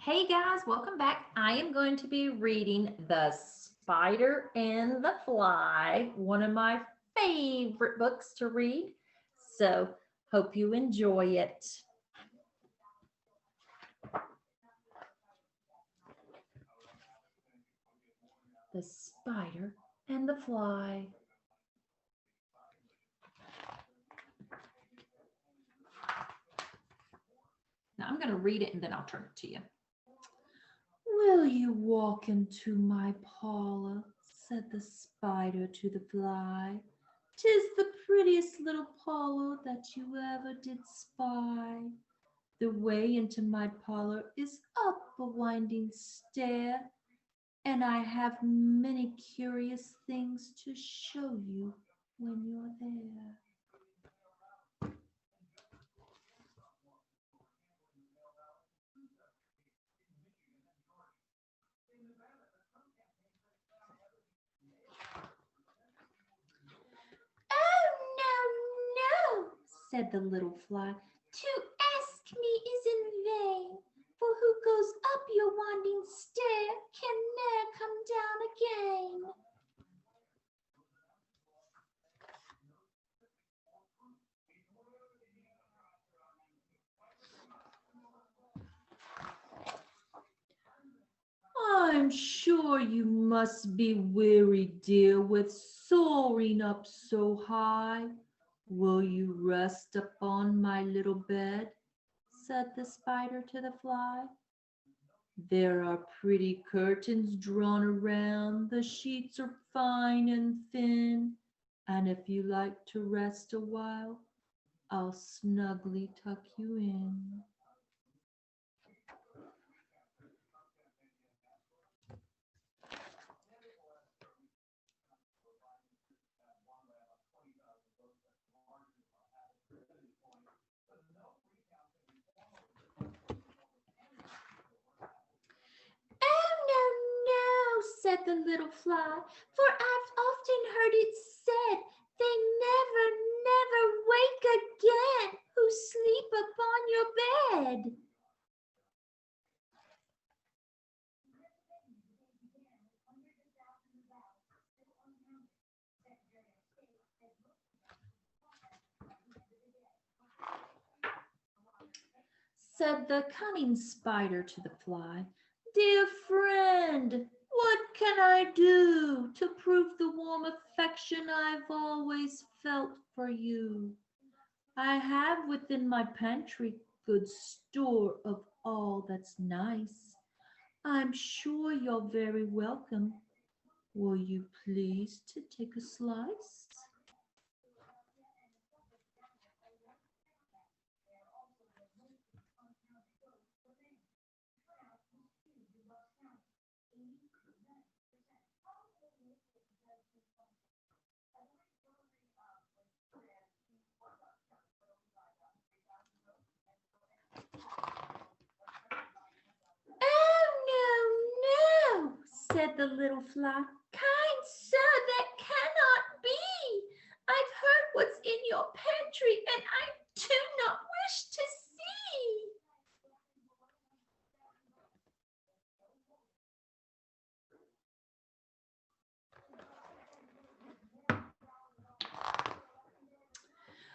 Hey guys, welcome back. I am going to be reading The Spider and the Fly, one of my favorite books to read. So, hope you enjoy it. The Spider and the Fly. Now, I'm going to read it and then I'll turn it to you. Will you walk into my parlor? Said the spider to the fly. 'Tis the prettiest little parlor that you ever did spy. The way into my parlor is up a winding stair, and I have many curious things to show you when you're there. Oh, no, no, said the little fly. To ask me is in vain, for who goes up your winding stair can ne'er come down again. I'm sure you must be weary, dear, with soaring up so high. Will you rest upon my little bed? Said the spider to the fly. There are pretty curtains drawn around, the sheets are fine and thin, and if you like to rest a while, I'll snugly tuck you in. Oh, no, no, said the little fly, for I've often heard it said, they never, never wake again who sleep upon your bed. Said the cunning spider to the fly, dear friend, what can I do to prove the warm affection I've always felt for you? I have within my pantry good store of all that's nice. I'm sure you're very welcome. Will you please to take a slice? Oh, no, no, said the little fly. Kind sir, that cannot be. I've heard what's in your pantry, and I do not wish to see.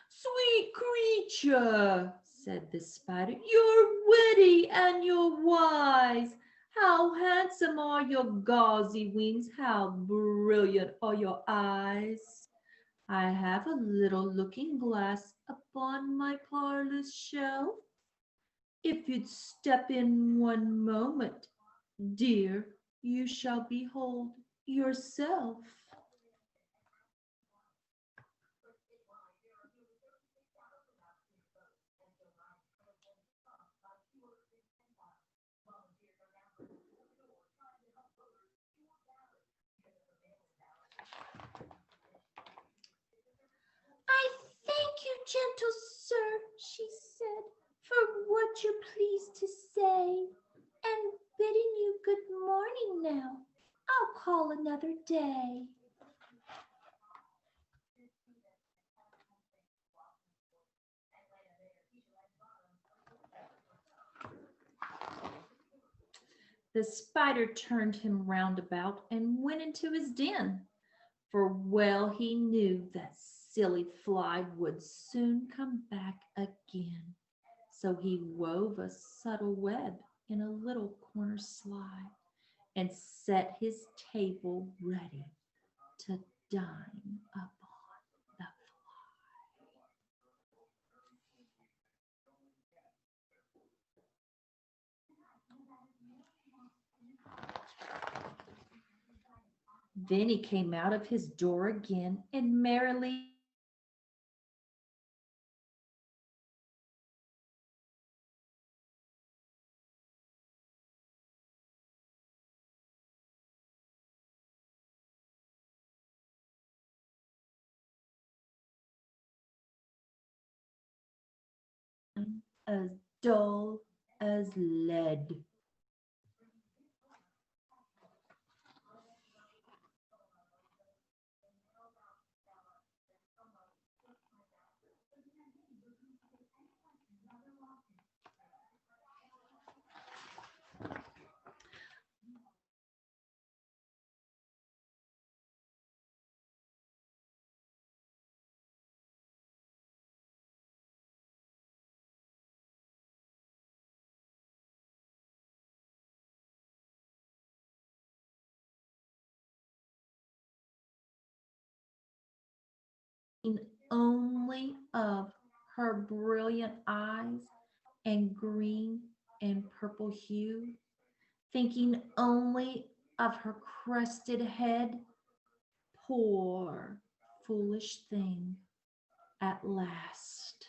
Sweet creature, said the spider, you're witty and you're wise. How handsome are your gauzy wings, how brilliant are your eyes. I have a little looking glass upon my parlor's shelf. If you'd step in one moment, dear, you shall behold yourself. I thank you, gentle sir, she said, for what you're pleased to say, and bidding you good morning now, I'll call another day. The spider turned him round about and went into his den, for well he knew that silly fly would soon come back again. So he wove a subtle web in a little corner sly and set his table ready to dine upon the Then he came out of his door again and merrily as dull as lead. Only of her brilliant eyes and green and purple hue, thinking only of her crested head. Poor foolish thing, at last.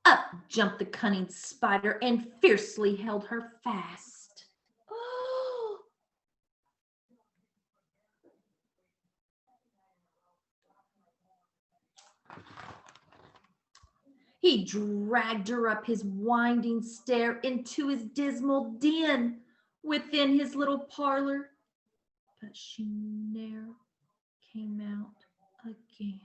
Up jumped the cunning spider and fiercely held her fast. Oh! He dragged her up his winding stair into his dismal den within his little parlor, but she ne'er came out again.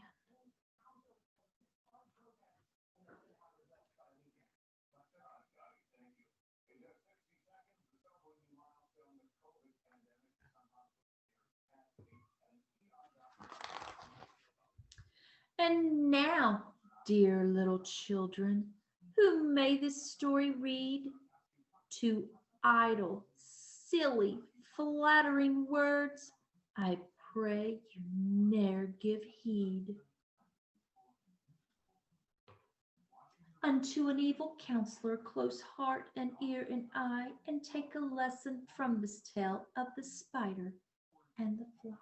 And now, dear little children, who may this story read, to idle, silly, flattering words, I pray you ne'er give heed. Unto an evil counselor, close heart and ear and eye, and take a lesson from this tale of the spider and the fly.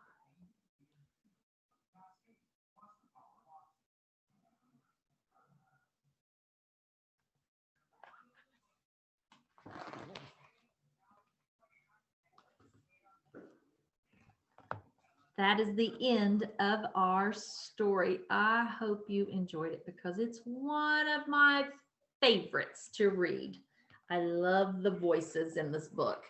That is the end of our story. I hope you enjoyed it because it's one of my favorites to read. I love the voices in this book.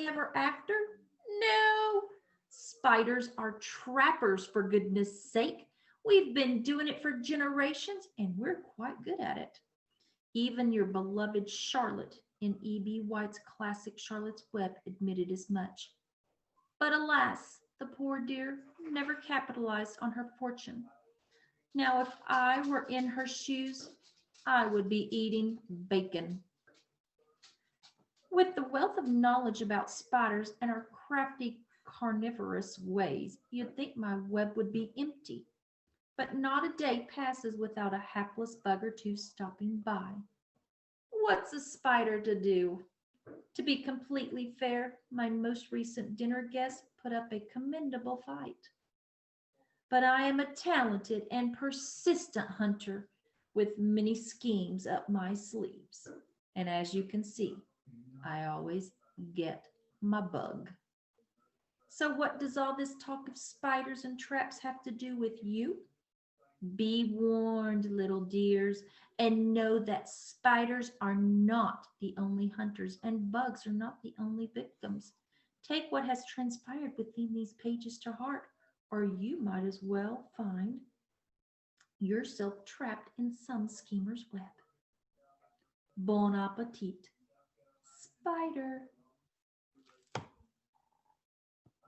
Ever after? No. Spiders are trappers, for goodness sake. We've been doing it for generations and we're quite good at it. Even your beloved Charlotte in E.B. White's classic Charlotte's Web admitted as much. But alas, the poor dear never capitalized on her fortune. Now, if I were in her shoes, I would be eating bacon. With the wealth of knowledge about spiders and our crafty carnivorous ways, you'd think my web would be empty. But not a day passes without a hapless bug or two stopping by. What's a spider to do? To be completely fair, my most recent dinner guest put up a commendable fight. But I am a talented and persistent hunter with many schemes up my sleeves. And as you can see, I always get my bug. So what does all this talk of spiders and traps have to do with you? Be warned, little dears, and know that spiders are not the only hunters and bugs are not the only victims. Take what has transpired within these pages to heart, or you might as well find yourself trapped in some schemer's web. Bon appetit, spider.